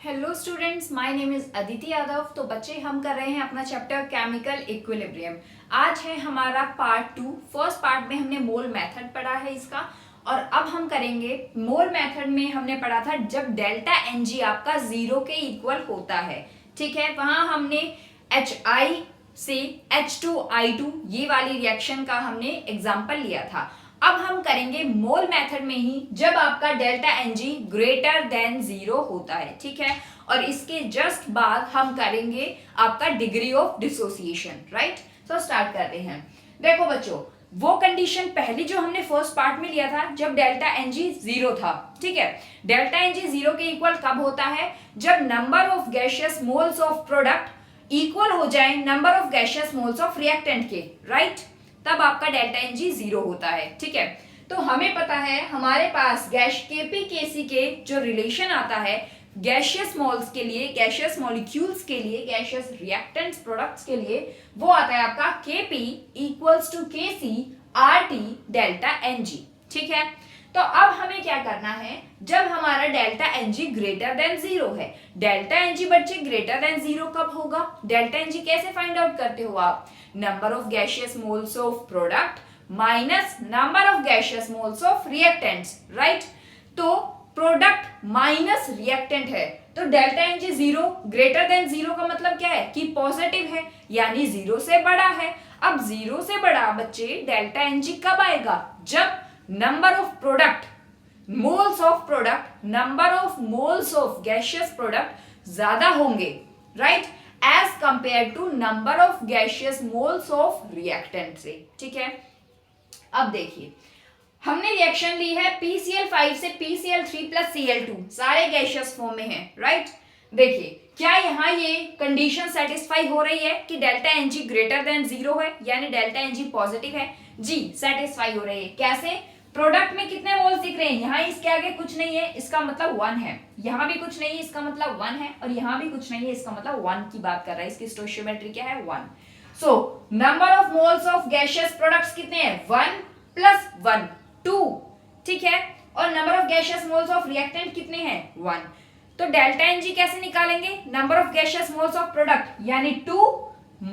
Hello students, my name is Aditi Yadav. तो बच्चे, हम कर रहे हैं अपना चैप्टर केमिकल इक्विलिब्रियम। आज है हमारा पार्ट 2। फर्स्ट पार्ट में हमने मोल मेथड पढ़ा है इसका, और अब हम करेंगे मोल मेथड में हमने पढ़ा था जब डेल्टा एन जी आपका 0 के इक्वल होता है। ठीक है, वहां हमने HI से H2I2 ये वाली रिएक्शन का हमने एग्जाम्पल लिया था। अब हम करेंगे मोल मेथड में ही जब आपका delta N G greater than 0 होता है। ठीक है, और इसके जस्ट बाद हम करेंगे आपका डिग्री ऑफ डिसोसिएशन। राइट, तो स्टार्ट करते हैं। देखो बच्चों, वो कंडीशन पहली जो हमने फर्स्ट पार्ट में लिया था जब डेल्टा एन जी 0 था। ठीक है, डेल्टा एन जी 0 के इक्वल कब होता है? जब number of gaseous moles of product equal हो जाए number of gaseous moles of reactant के। राइट, तब आपका डेल्टा एन जी 0 होता है। ठीक है, तो हमें पता है हमारे पास गैस केपी केसी के जो रिलेशन आता है गैसियस मोल्स के लिए, गैसियस मॉलिक्यूल्स के लिए, गैसियस रिएक्टेंट्स प्रोडक्ट्स के लिए, वो आता है आपका Kp equals to Kc RT delta N G. ठीक है, तो अब हमें क्या करना है, जब हमारा delta N G greater than 0 है। डेल्टा एन जी बच्चे ग्रेटर देन 0 कब होगा? डेल्टा एन जी कैसे फाइंड आउट करते हो आप? Number of gaseous moles of product minus number of gaseous moles of reactants. Right, तो प्रोडक्ट माइनस रिएक्टेंट है, तो delta N G 0 greater than 0 का मतलब क्या है कि पॉजिटिव है, यानी 0 से बड़ा है। अब 0 से बड़ा बच्चे डेल्टा एन जी कब आएगा? जब number of product moles of product number of moles of gaseous product ज्यादा होंगे। Right, as compare to number of gaseous moles of reactant से। ठीक है, अब देखिए, हमने रिएक्शन ली है PCl5 से PCl3 प्लस Cl2, सारे गैसियस फॉर्म में है। राइट, देखिए क्या यहाँ ये कंडीशन सेटिस्फाई हो रही है कि delta N G greater than 0 है, यानी डेल्टा एन जी पॉजिटिव है? जी, सेटिस्फाई हो रही है। कैसे? प्रोडक्ट में कितने मोल्स दिख रहे हैं? यहाँ इसके आगे कुछ नहीं है, इसका मतलब 1 है। यहाँ भी कुछ नहीं है, इसका मतलब 1 है, और यहाँ भी कुछ नहीं है, इसका मतलब 1 की बात कर रहा है। इसकी स्टोइचियोमेट्री क्या है? 1। So number of moles of gaseous products कितने हैं? 1 प्लस 1 2। ठीक है, और number of gaseous moles of reactant कितने हैं? 1। तो डेल्टा एन जी कैसे निकालेंगे? Number of gaseous moles of product यानी 2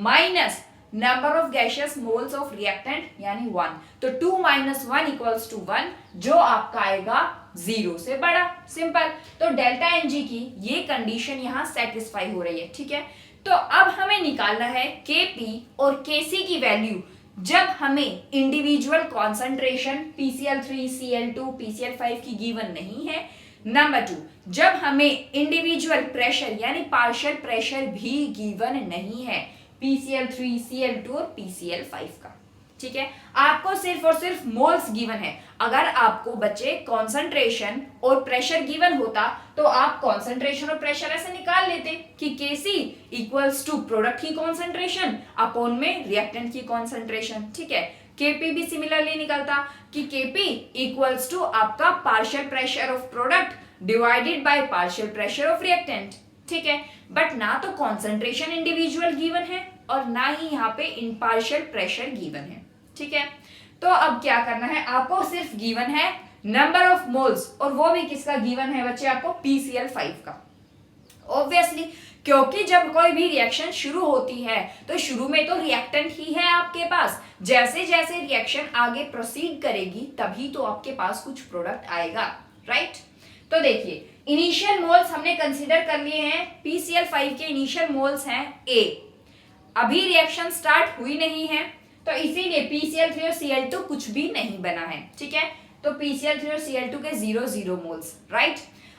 minus number of gaseous moles of reactant यानी 1। तो 2 माइनस 1 इक्वल्स टू 1, जो आपका आएगा 0 से बड़ा। सिंपल। तो डेल्टा एन जी की ये कंडीशन यहाँ सेटिस्फाई हो रही है। ठीक है, तो अब हमें निकालना है Kp और Kc की वैल्यू जब हमें individual concentration PCl3, Cl2, PCl5 की गिवन नहीं है। नंबर 2, जब हमें इंडिविजुअल प्रेशर यानी पार्शियल प्रेशर भी गिवन नहीं है PCl3, Cl2 और PCl5 का। ठीक है, आपको सिर्फ और सिर्फ मोल्स गिवन है। अगर आपको बच्चे कॉन्सेंट्रेशन और प्रेशर गिवन होता तो आप कॉन्सेंट्रेशन और प्रेशर ऐसे निकाल लेते कि Kc इक्वल्स टू प्रोडक्ट की कॉन्सेंट्रेशन अपॉन में रिएक्टेंट की कॉन्सेंट्रेशन। ठीक है, Kp भी सिमिलरली निकलता कि Kp इक्वल्स टू आपका partial pressure of product divided by partial pressure of reactant. ठीक है, बट ना तो कॉन्सेंट्रेशन इंडिविजुअल गिवन है और ना ही यहाँ पे इम्पार्शियल प्रेशर गिवन है। ठीक है, तो अब क्या करना है आपको? सिर्फ गिवन है नंबर ऑफ मोल्स, और वो भी किसका गिवन है बच्चे? आपको PCl5 का। ऑब्वियसली, क्योंकि जब कोई भी रिएक्शन शुरू होती है तो शुरू में तो रिएक्टेंट ही है आपके पास। जैसे जैसे रिएक्शन आगे प्रोसीड करेगी तभी तो आपके पास कुछ प्रोडक्ट आएगा। राइट, तो देखिए इनिशियल मोल्स हमने कंसीडर कर लिए हैं। PCl5 के इनिशियल मोल्स हैं A। अभी रिएक्शन स्टार्ट हुई नहीं है, तो इसीलिए PCl3 और Cl2 कुछ भी नहीं बना है। ठीक है, तो PCl3 और Cl2 के 0 मोल्स। राइट,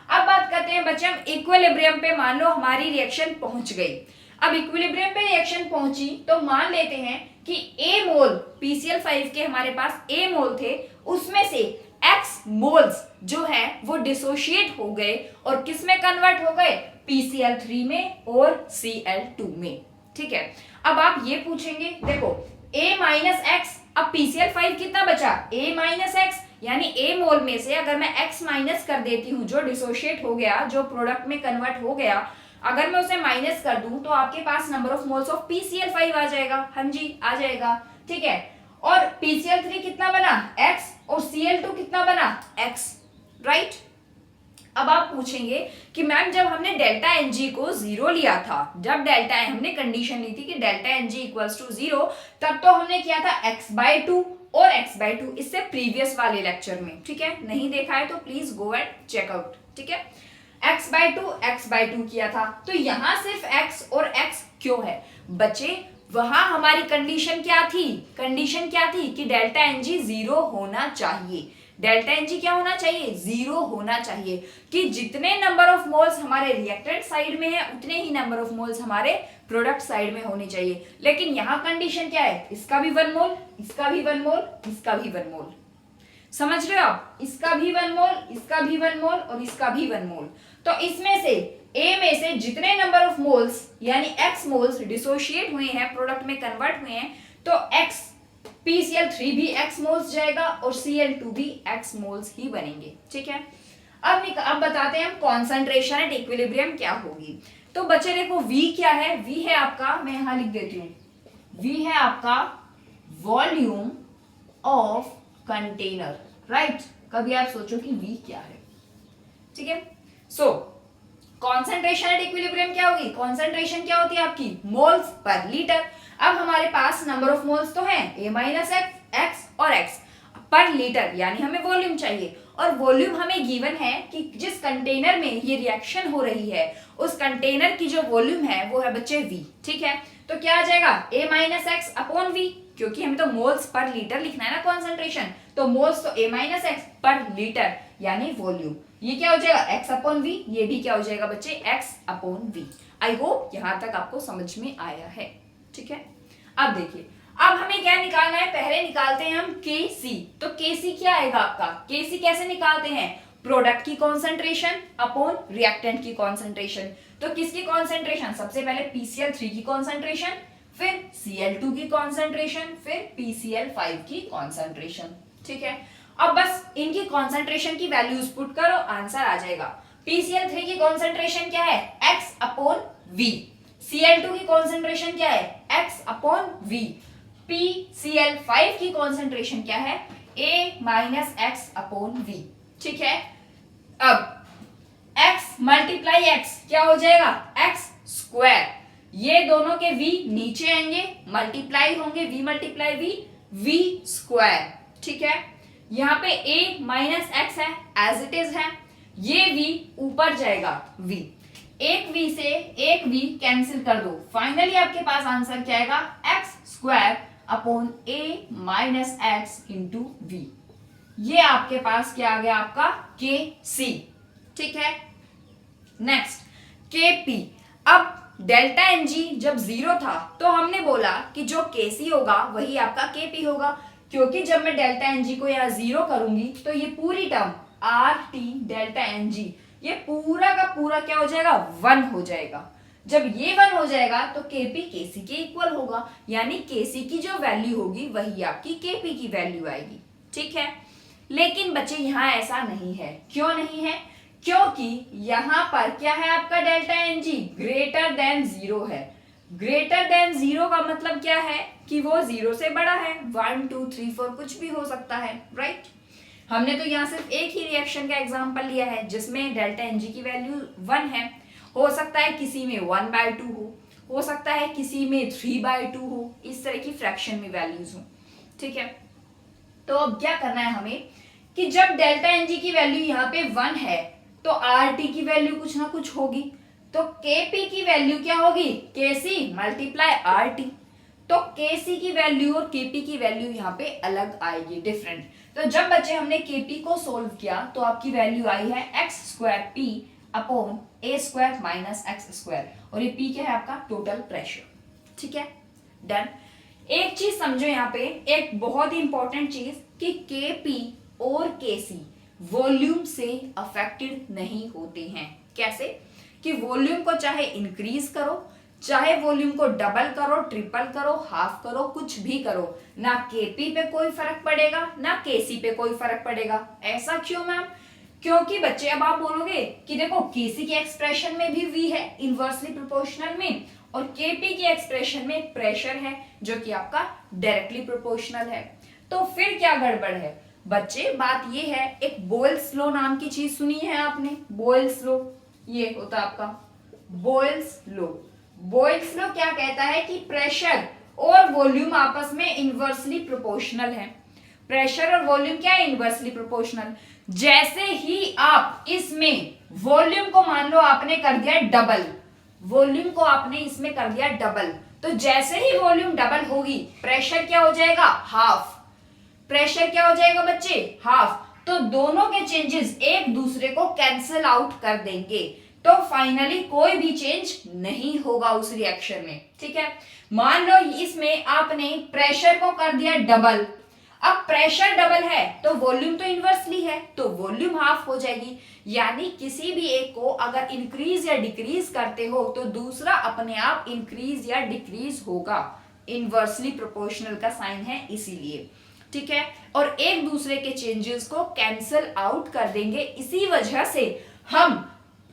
अब बात करते हैं बच्चे हम इक्विलिब्रियम पे। मान लो हमारी रिएक्शन पहुंच गई। अब इक्विलिब्रियम पे रिएक्शन पहुंची तो मान लेते हैं कि A मोल PCl5 के हमारे पास A मोल थे, उसमें से X मोल्स जो है वो डिसोशिएट हो गए और किस में कन्वर्ट हो गए? PCl3 में और Cl2 में। ठीक है, अब आप ये पूछेंगे, देखो A माइनस एक्स, अब PCl5 कितना बचा? A माइनस एक्स, यानी A मोल में से अगर मैं X माइनस कर देती हूँ, जो डिसोशिएट हो गया, जो प्रोडक्ट में कन्वर्ट हो गया, अगर मैं उसे माइनस कर दूं तो आपके पास number of moles of PCl5 आ जाएगा। हाँ जी, आ जाएगा। ठीक है, और PCl3 कितना बना? X, और Cl2 कितना बना? X। राइट, अब आप पूछेंगे कि मैम जब हमने डेल्टा एन जी को 0 लिया था, जब डेल्टा हमने कंडीशन ली थी कि delta N G equals to 0, तब तो हमने किया था x/2 और x/2, इससे प्रीवियस वाले लेक्चर में, ठीक है। नहीं देखा है तो please go and check out, ठीक है। x/2 किया था, तो यहाँ सिर्फ x और x क्यों है बच्चे? वहां हमारी कंडीशन क्या थी? कंडीशन क्या थी कि डेल्टा एन जी 0 होना चाहिए। डेल्टा एन जी क्या होना चाहिए? 0 होना चाहिए, कि जितने नंबर ऑफ मोल्स हमारे रिएक्टेंट साइड में है उतने ही नंबर ऑफ मोल्स हमारे प्रोडक्ट साइड में होने चाहिए। लेकिन यहाँ कंडीशन क्या है? इसका भी 1 मोल, इसका भी 1 मोल, इसका भी 1 मोल। समझ रहे हो आप? इसका भी 1 मोल, इसका भी 1 मोल और इसका भी 1 मोल। तो इसमें से A में से जितने नंबर ऑफ मोल्स यानी x मोल्स डिसोशिएट हुए हैं, प्रोडक्ट में कन्वर्ट हुए हैं, तो x PCl3 भी x मोल्स जाएगा और Cl2 भी x मोल्स ही बनेंगे, ठीक है। अब बताते हैं हम कॉन्सेंट्रेशन एट इक्विलिब्रियम क्या होगी। तो बच्चे देखो V क्या है? V है आपका, मैं यहां लिख देती हूँ, V है आपका वॉल्यूम ऑफ कंटेनर, राइट। कभी आप सोचो कि V क्या है, ठीक है। सो कॉन्सेंट्रेशन एट इक्विलिब्रियम क्या होगी? कॉन्सेंट्रेशन क्या होती है आपकी? Moles per litre. अब हमारे पास नंबर ऑफ मोल्स तो हैं A माइनस एक्स और x पर लीटर, यानी हमें वॉल्यूम चाहिए, और वॉल्यूम हमें गिवन है कि जिस कंटेनर में ये रिएक्शन हो रही है उस कंटेनर की जो वॉल्यूम है वो है बच्चे V, ठीक है। तो क्या आ जाएगा? A minus x upon V, क्योंकि हमें तो मोल्स पर लीटर लिखना है ना कॉन्सेंट्रेशन, तो मोल्स तो A माइनस एक्स पर लीटर यानी वॉल्यूम। ये क्या हो जाएगा? x अपॉन V, ये भी क्या हो जाएगा बच्चे? x upon V। I hope यहां तक आपको समझ में आया है, ठीक है। अब देखिए, अब हमें क्या निकालना है? पहले निकालते हैं हम Kc। तो Kc क्या आएगा आपका? Kc कैसे निकालते हैं? प्रोडक्ट की कॉन्सेंट्रेशन अपॉन रिएक्टेंट की कॉन्सेंट्रेशन। तो किसकी कॉन्सेंट्रेशन? सबसे पहले PCl3 की कॉन्सेंट्रेशन, फिर Cl2 की कॉन्सेंट्रेशन, फिर PCl5 की कॉन्सेंट्रेशन, ठीक है। अब बस इनकी कॉन्सेंट्रेशन की वैल्यूज पुट करो, आंसर आ जाएगा। PCl3 की कॉन्सेंट्रेशन क्या है? x upon V। Cl2 की कॉन्सेंट्रेशन क्या है? x upon V। PCl5 की कॉन्सेंट्रेशन क्या है? A minus x upon V, ठीक है। अब x मल्टीप्लाई x क्या हो जाएगा? x square. ये दोनों के v नीचे आएंगे, मल्टीप्लाई होंगे, v मल्टीप्लाई v स्क्वायर, ठीक है। यहाँ पे a माइनस एक्स है, एज इट इज है, ये v ऊपर जाएगा v, एक v से एक v कैंसिल कर दो, फाइनली आपके पास आंसर क्या आएगा? X square upon a minus x into v। ये आपके पास क्या आ गया? आपका Kc, ठीक है। Next Kp। अब डेल्टा एन जी जब 0 था तो हमने बोला कि जो Kc होगा वही आपका Kp होगा, क्योंकि जब मैं डेल्टा एन जी को यहाँ 0 करूंगी तो ये पूरी term RT delta N G ये पूरा का पूरा क्या हो जाएगा? 1 हो जाएगा। जब ये 1 हो जाएगा तो Kp Kc के इक्वल होगा, यानी Kc की जो वैल्यू होगी वही आपकी Kp की वैल्यू आएगी, ठीक है। लेकिन बच्चे यहाँ ऐसा नहीं है। क्यों नहीं है? क्योंकि यहाँ पर क्या है आपका? Delta N G greater than 0 है। ग्रेटर देन 0 का मतलब क्या है? कि वो 0 से बड़ा है, 1 2 3 4 कुछ भी हो सकता है, राइट। हमने तो यहाँ सिर्फ एक ही रिएक्शन का एग्जांपल लिया है जिसमें डेल्टा एन जी की वैल्यू 1 है। हो सकता है किसी में 1/2 हो सकता है किसी में 3/2 हो, इस तरह की फ्रैक्शन में वैल्यूज हो, ठीक है। तो अब क्या करना है हमें कि जब डेल्टा एन जी की वैल्यू यहाँ पे 1 है तो RT की वैल्यू कुछ ना कुछ होगी, तो Kp की वैल्यू क्या होगी? Kc multiply RT। तो Kc की वैल्यू और Kp की वैल्यू यहाँ पे अलग आएगी, डिफरेंट। तो जब बच्चे हमने Kp को सोल्व किया तो आपकी वैल्यू आई है x square P upon A square minus x square, और ये P क्या है? आपका टोटल प्रेशर, ठीक है। डन। एक चीज समझो यहाँ पे, एक बहुत ही इंपॉर्टेंट चीज कि Kp और Kc वॉल्यूम से अफेक्टेड नहीं होते हैं। कैसे? कि वॉल्यूम को चाहे इंक्रीज करो, चाहे वॉल्यूम को डबल करो, ट्रिपल करो, हाफ करो, कुछ भी करो, ना Kp पे कोई फर्क पड़ेगा ना Kc पे कोई फर्क पड़ेगा। ऐसा क्यों मैम? क्योंकि बच्चे अब आप बोलोगे कि देखो Kc के एक्सप्रेशन में भी V है इनवर्सली प्रोपोर्शनल में, और Kp के एक्सप्रेशन में प्रेशर है जो कि आपका डायरेक्टली प्रोपोर्शनल है। तो फिर क्या गड़बड़ है? बच्चे बात ये है, एक बॉयल्स लॉ नाम की चीज सुनी है आपने? बॉयल्स लॉ, ये होता है आपका बॉयल्स लॉ। बॉयल्स लॉ क्या कहता है कि प्रेशर और वॉल्यूम आपस में इनवर्सली प्रोपोर्शनल है। प्रेशर और वॉल्यूम क्या है? Inversely proportional. जैसे ही आप इसमें वॉल्यूम को मान लो आपने कर दिया डबल, वॉल्यूम को आपने इसमें कर दिया डबल, तो जैसे ही वॉल्यूम डबल होगी प्रेशर क्या हो जाएगा? हाफ। प्रेशर क्या हो जाएगा बच्चे? हाफ। तो दोनों के चेंजेस एक दूसरे को कैंसिल आउट कर देंगे, तो फाइनली कोई भी चेंज नहीं होगा उस रिएक्शन में। ठीक है, मान लो इसमें आपने प्रेशर को कर दिया डबल, अब प्रेशर डबल है तो वॉल्यूम तो इनवर्सली है, तो वॉल्यूम हाफ हो जाएगी। यानी किसी भी एक को अगर इंक्रीज या डिक्रीज करते हो तो दूसरा अपने आप इंक्रीज या डिक्रीज होगा। इनवर्सली प्रोपोर्शनल का साइन है इसीलिए। ठीक है, और एक दूसरे के चेंजेस को कैंसिल आउट कर देंगे। इसी वजह से हम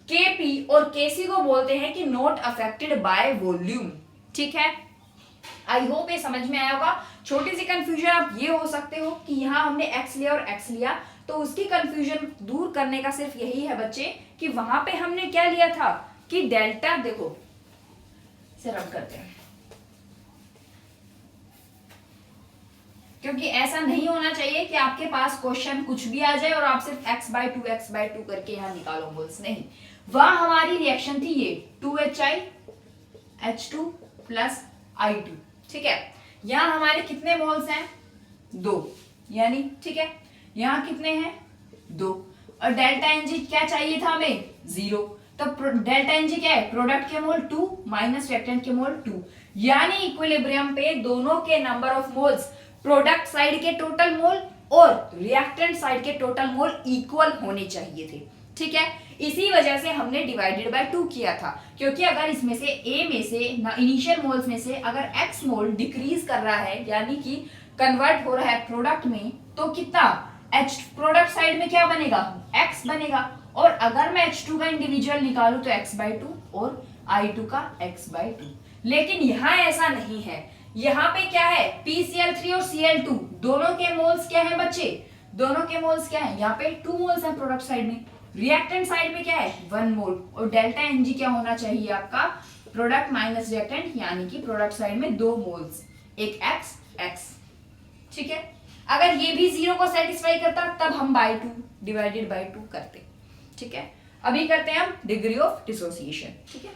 केपी और केसी को बोलते हैं कि नॉट अफेक्टेड बाय वॉल्यूम। ठीक है, आई होप ये समझ में आया होगा। छोटी सी कंफ्यूजन आप ये हो सकते हो कि यहाँ हमने x लिया और x लिया, तो उसकी कंफ्यूजन दूर करने का सिर्फ यही है बच्चे कि वहां पे हमने क्या लिया था कि डेल्टा, देखो इसे रब करते हैं, क्योंकि ऐसा नहीं होना चाहिए कि आपके पास क्वेश्चन कुछ भी आ जाए और आप सिर्फ x/2 करके यहाँ निकालो मोल्स। नहीं, वहां हमारी रिएक्शन थी ये 2HiH2 प्लस I2। ठीक है, यहाँ हमारे कितने मोल्स हैं? 2, यानी ठीक है, यहाँ कितने हैं? 2। और डेल्टा एनजी क्या चाहिए था हमें? 0। तो डेल्टा एनजी क्या है? प्रोडक्ट के मोल 2 माइनस रिएक्टेंट के मोल 2, यानी इक्विलिब्रियम पे दोनों के number of moles, product side के टोटल मोल और रिएक्टेंट साइड के टोटल मोल इक्वल होने चाहिए थे। ठीक है, इसी वजह से हमने डिवाइडेड बाय 2 किया था, क्योंकि अगर इसमें से A में से ना इनिशियल मोल्स में से अगर X मोल डिक्रीज कर रहा है, यानी कि कन्वर्ट हो रहा है प्रोडक्ट में, तो कितना H प्रोडक्ट साइड में क्या बनेगा? X बनेगा। और अगर मैं H2 का इंडिविजुअल निकालूं तो x/2 और I2 का x/2। लेकिन यहाँ ऐसा नहीं है, यहाँ पे क्या है? PCl3 और Cl2 दोनों के मोल्स क्या है बच्चे? दोनों के मोल्स क्या है? यहाँ पे 2 मोल्स है प्रोडक्ट साइड में, रिएक्टेंट साइड में क्या है? 1 मोल। और डेल्टा एनजी क्या होना चाहिए आपका? प्रोडक्ट माइनस रिएक्टेंट, यानी कि प्रोडक्ट साइड में 2 मोल्स, एक x। ठीक है, अगर ये भी 0 को सेटिस्फाई करता तब हम बाय 2 डिवाइडेड बाय 2 करते। ठीक है, अभी करते हैं हम डिग्री ऑफ डिसोसिएशन। ठीक है,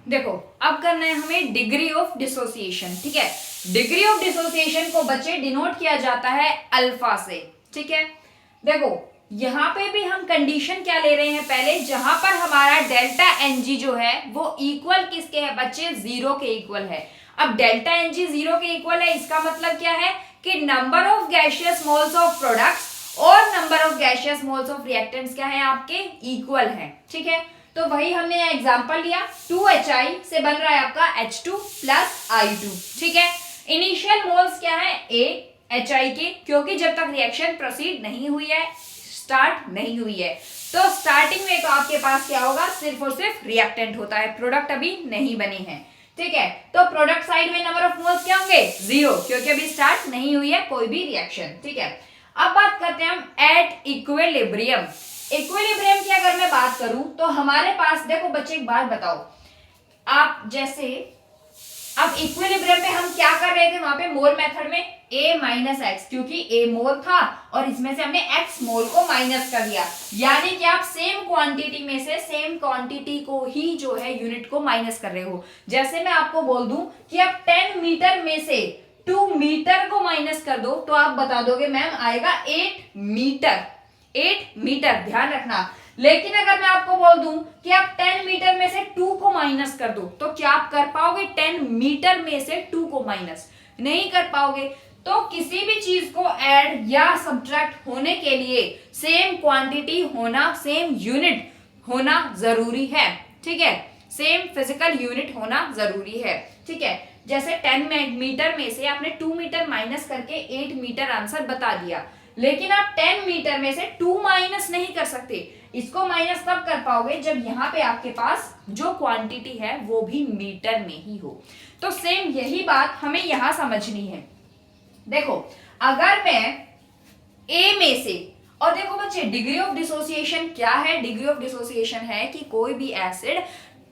देखो अब करना है हमें डिग्री ऑफ डिसोसिएशन। ठीक है, डिग्री ऑफ डिसोसिएशन को बच्चे डिनोट किया जाता है अल्फा से। ठीक है, देखो यहाँ पे भी हम कंडीशन क्या ले रहे हैं पहले, जहां पर हमारा डेल्टा एनजी जो है वो इक्वल किसके है बच्चे? 0 के इक्वल है। अब डेल्टा एनजी 0 के इक्वल है, इसका मतलब क्या है कि number of gaseous moles of products और number of gaseous moles of reactants क्या है आपके? इक्वल है। ठीक है, तो वही हमने यहाँ एग्जांपल लिया, 2HI से बन रहा है आपका H2 प्लस I2। ठीक है, इनिशियल मोल्स क्या है? HI के, क्योंकि जब तक रिएक्शन प्रोसीड नहीं हुई है, स्टार्ट नहीं हुई है, तो स्टार्टिंग में तो आपके पास क्या होगा? सिर्फ और सिर्फ रिएक्टेंट होता है, प्रोडक्ट अभी नहीं बने हैं। ठीक है, तो प्रोडक्ट साइड में नंबर ऑफ मोल्स क्या होंगे? 0, क्योंकि अभी स्टार्ट नहीं हुई है कोई भी रिएक्शन। ठीक है, अब बात करते हैं हम एट इक्विलिब्रियम। इक्विलिब्रियम की अगर मैं बात करूं तो हमारे पास, देखो बच्चे एक बात बताओ, आप जैसे अब इक्विलिब्रियम में हम क्या कर रहे थे वहां पे मोल मेथड में? A माइनस एक्स, क्योंकि A मोल था और इसमें से हमने x मोल को माइनस कर दिया, यानी कि आप सेम क्वांटिटी में से सेम क्वांटिटी को ही जो है यूनिट को माइनस कर रहे हो। जैसे मैं आपको बोल दूं कि आप 10 मीटर में से 2 मीटर को माइनस कर दो, तो आप बता दोगे मैम आएगा 8 मीटर। 8 मीटर, ध्यान रखना। लेकिन अगर मैं आपको बोल दूं कि आप 10 मीटर में से 2 को माइनस कर दो, तो क्या आप कर पाओगे? 10 मीटर में से 2 को माइनस नहीं कर पाओगे। तो किसी भी चीज को ऐड या सब्ट्रैक्ट होने के लिए सेम क्वांटिटी होना, सेम यूनिट होना जरूरी है। ठीक है, सेम फिजिकल यूनिट होना जरूरी है। ठीक है, जैसे 10 मीटर में से आपने 2 मीटर माइनस करके 8 मीटर आंसर बता दिया, लेकिन आप 10 मीटर में से 2 माइनस नहीं कर सकते। इसको माइनस तब कर पाओगे जब यहाँ पे आपके पास जो क्वांटिटी है वो भी मीटर में ही हो। तो सेम यही बात हमें यहां समझनी है। देखो अगर मैं ए में से, और देखो बच्चे डिग्री ऑफ डिसोसिएशन क्या है, डिग्री ऑफ डिसोसिएशन है कि कोई भी एसिड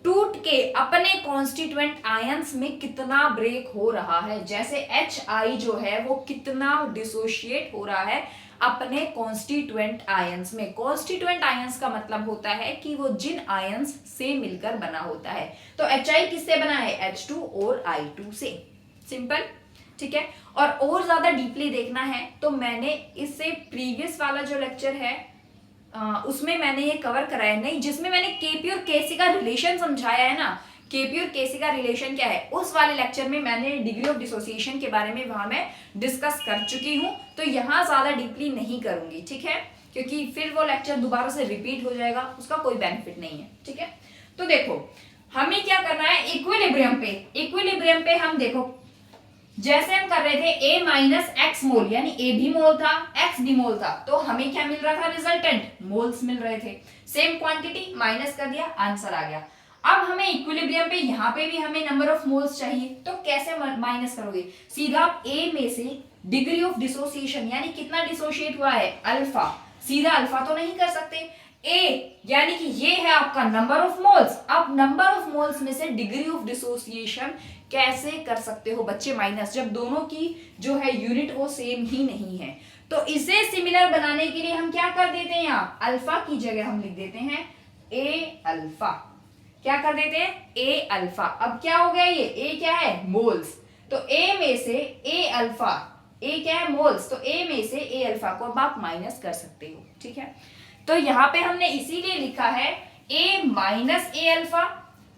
टूट के अपने कॉन्स्टिट्यूएंट आयंस में कितना ब्रेक हो रहा है। जैसे HI जो है वो कितना डिसोशिएट हो रहा है अपने कॉन्स्टिट्यूएंट आयंस में। कॉन्स्टिट्यूएंट आयंस का मतलब होता है कि वो जिन आयंस से मिलकर बना होता है। तो HI किससे बना है, H2 और I2 से। सिंपल, ठीक है। और ज्यादा डीपली देखना है तो मैंने इससे प्रीवियस वाला जो लेक्चर है उसमें मैंने ये कवर कराया नहीं, जिसमें मैंने केपी और केसी का रिलेशन समझाया है ना, केपी और केसी का रिलेशन क्या है, उस वाले लेक्चर में मैंने डिग्री ऑफ डिसोसिएशन के बारे में वहां मैं डिस्कस कर चुकी हूं। तो यहाँ ज्यादा डीपली नहीं करूंगी, ठीक है, क्योंकि फिर वो लेक्चर दोबारा से रिपीट हो जाएगा, उसका कोई बेनिफिट नहीं है, ठीक है। तो देखो हमें क्या करना है, इक्विलिब्रियम पे हम देखो जैसे हम कर रहे थे A माइनस एक्स मोल, यानी A भी मोल था X भी मोल था, तो हमें क्या मिल रहा था, रिजल्टेंट मोल्स मिल रहे थे। सेम क्वांटिटी माइनस कर दिया, आंसर आ गया। अब हमें इक्विलिब्रियम पे यहाँ पे भी हमें नंबर ऑफ मोल्स चाहिए, तो कैसे माइनस करोगे, सीधा आप A में से डिग्री ऑफ डिसोसिएशन यानी कितना डिसोशिएट हुआ है अल्फा, सीधा अल्फा तो नहीं कर सकते, A यानी कि ये है आपका नंबर ऑफ मोल्स। अब नंबर ऑफ मोल्स में से डिग्री ऑफ डिसोसिएशन कैसे कर सकते हो बच्चे माइनस, जब दोनों की जो है यूनिट वो सेम ही नहीं है। तो इसे सिमिलर बनाने के लिए हम क्या कर देते हैं, यहाँ अल्फा की जगह हम लिख देते हैं A अल्फा। क्या कर देते हैं, A अल्फा। अब क्या हो गया, ये A क्या है, मोल्स, तो A में से A अल्फा, A क्या है, मोल्स, तो A में से A अल्फा को अब आप माइनस कर सकते हो, ठीक है। तो यहाँ पे हमने इसीलिए लिखा है A माइनस A अल्फा,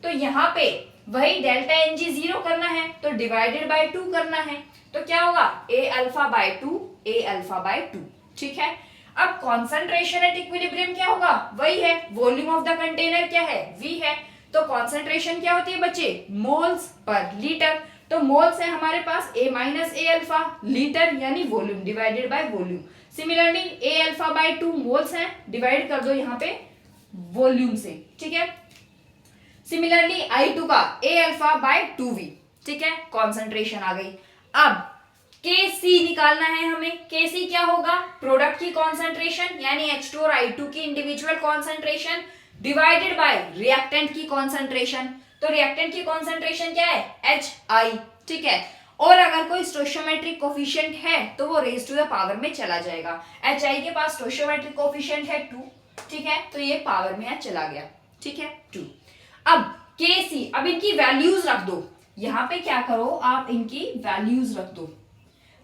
तो यहाँ पे वही डेल्टा Ng 0 करना है, तो डिवाइडेड बाय 2 करना है, तो क्या होगा A alpha by 2, A alpha by 2, ठीक है। अब कॉन्सेंट्रेशन एट इक्विलिब्रियम क्या होगा, वही है, वॉल्यूम ऑफ द कंटेनर क्या है, V है, तो कॉन्सेंट्रेशन क्या होती है बच्चे, मोल्स पर लीटर, तो मोल्स है हमारे पास A minus A alpha, litre यानी volume divided by volume. Similarly A alpha by 2 moles है, डिवाइड कर दो यहाँ पे वॉल्यूम से, ठीक है। सिमिलरली I2 का A अल्फा बाय 2V, ठीक है, कॉन्सेंट्रेशन आ गई। अब Kc निकालना है हमें, Kc क्या होगा, प्रोडक्ट की कॉन्सेंट्रेशन यानी H2 और I2 की individual concentration divided by reactant की कॉन्सेंट्रेशन, तो रिएक्टेंट की कॉन्सेंट्रेशन क्या है, HI, ठीक है। और अगर कोई स्टोइचियोमेट्रिक कोफिशिएंट है तो वो रेज टू द पावर में चला जाएगा। HI के पास स्टोइचियोमेट्रिक कोफिशिएंट है 2, ठीक है, तो ये पावर में चला गया, ठीक है, 2। अब Kc, अब इनकी वैल्यूज रख दो, यहां पे क्या करो आप इनकी वैल्यूज रख दो,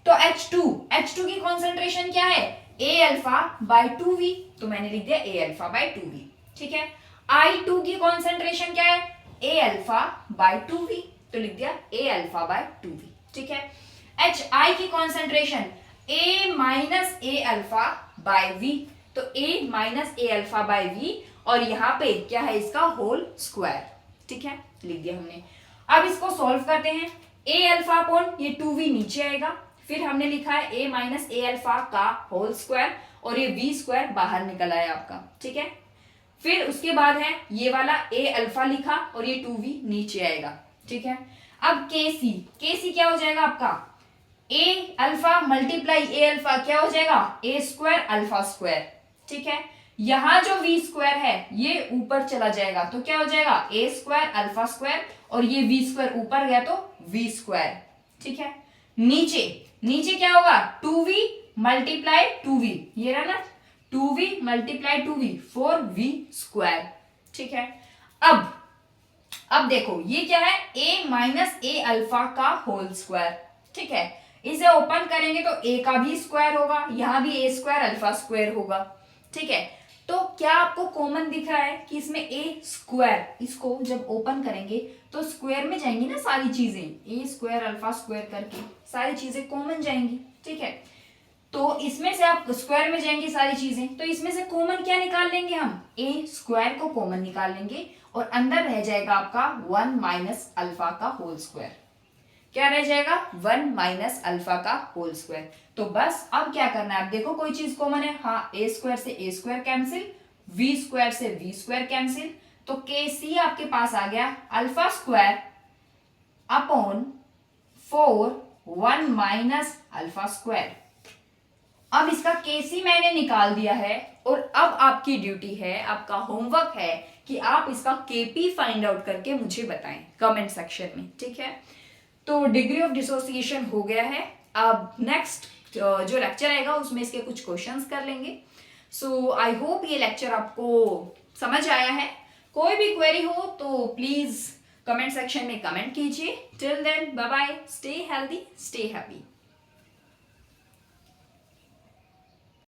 तो H2 की कॉन्सेंट्रेशन क्या है, A अल्फा बाय 2V, तो मैंने लिख दिया A अल्फा बाय 2V, ठीक है। I2 की कॉन्सेंट्रेशन क्या है, A अल्फा बाय 2V, तो लिख दिया A अल्फा बाय 2V, ठीक है। HI की concentration A minus A alpha bye V, तो A minus A alpha bye V, और यहाँ पे क्या है इसका होल स्क्वायर, ठीक है, लिख दिया हमने। अब इसको सॉल्व करते हैं, A अल्फा अपॉन ये 2V नीचे आएगा, फिर हमने लिखा है A माइनस A अल्फा का होल स्क्वायर, और ये V स्क्वायर बाहर निकल आया आपका, ठीक है। फिर उसके बाद है ये वाला A अल्फा लिखा और ये 2V नीचे आएगा, ठीक है। अब Kc क्या हो जाएगा आपका, A alpha multiply A alpha क्या हो जाएगा, A स्क्वायर अल्फा स्क्वायर, ठीक है। यहां जो V स्क्वायर है ये ऊपर चला जाएगा, तो क्या हो जाएगा A स्क्वायर अल्फा स्क्वायर, और ये V स्क्वायर ऊपर गया तो V स्क्वायर, ठीक है। नीचे क्या होगा, 2V मल्टीप्लाई 2V, ये रहा ना 2V multiply 2V 4V square, ठीक है। अब देखो ये क्या है, A माइनस A अल्फा का होल स्क्वायर, ठीक है। इसे ओपन करेंगे तो A का भी स्क्वायर होगा, यहां भी A स्क्वायर अल्फा स्क्वायर होगा, ठीक है। तो क्या आपको कॉमन दिख रहा है कि इसमें A स्क्वायर, इसको जब ओपन करेंगे तो स्क्वायर में जाएंगी ना सारी चीजें, A स्क्वायर अल्फा स्क्वायर करके सारी चीजें कॉमन जाएंगी, ठीक है। तो इसमें से आप स्क्वायर में जाएंगी सारी चीजें, तो इसमें से कॉमन क्या निकाल लेंगे हम, A स्क्वायर को कॉमन निकाल लेंगे, और अंदर रह जाएगा आपका 1 माइनस अल्फा का होल स्क्वायर, क्या रह जाएगा 1 माइनस अल्फा का होल स्क्वायर। तो बस अब क्या करना है, आप देखो कोई चीज कॉमन है, हाँ A स्क्वायर से A square cancel, V square से V स्क्वायर कैंसिल, तो Kc आपके पास आ गया alpha square upon 4 1 minus alpha square. अब इसका केसी मैंने निकाल दिया है और अब आपकी ड्यूटी है, आपका होमवर्क है कि आप इसका केपी फाइंड आउट करके मुझे बताएं कमेंट सेक्शन में, ठीक है। तो डिग्री ऑफ डिसोसिएशन हो गया है। अब नेक्स्ट जो लेक्चर आएगा उसमें इसके कुछ क्वेश्चंस कर लेंगे। सो आई होप ये लेक्चर आपको समझ आया है। कोई भी क्वेरी हो तो प्लीज कमेंट सेक्शन में कमेंट कीजिए। Till then bye bye, stay healthy, stay happy.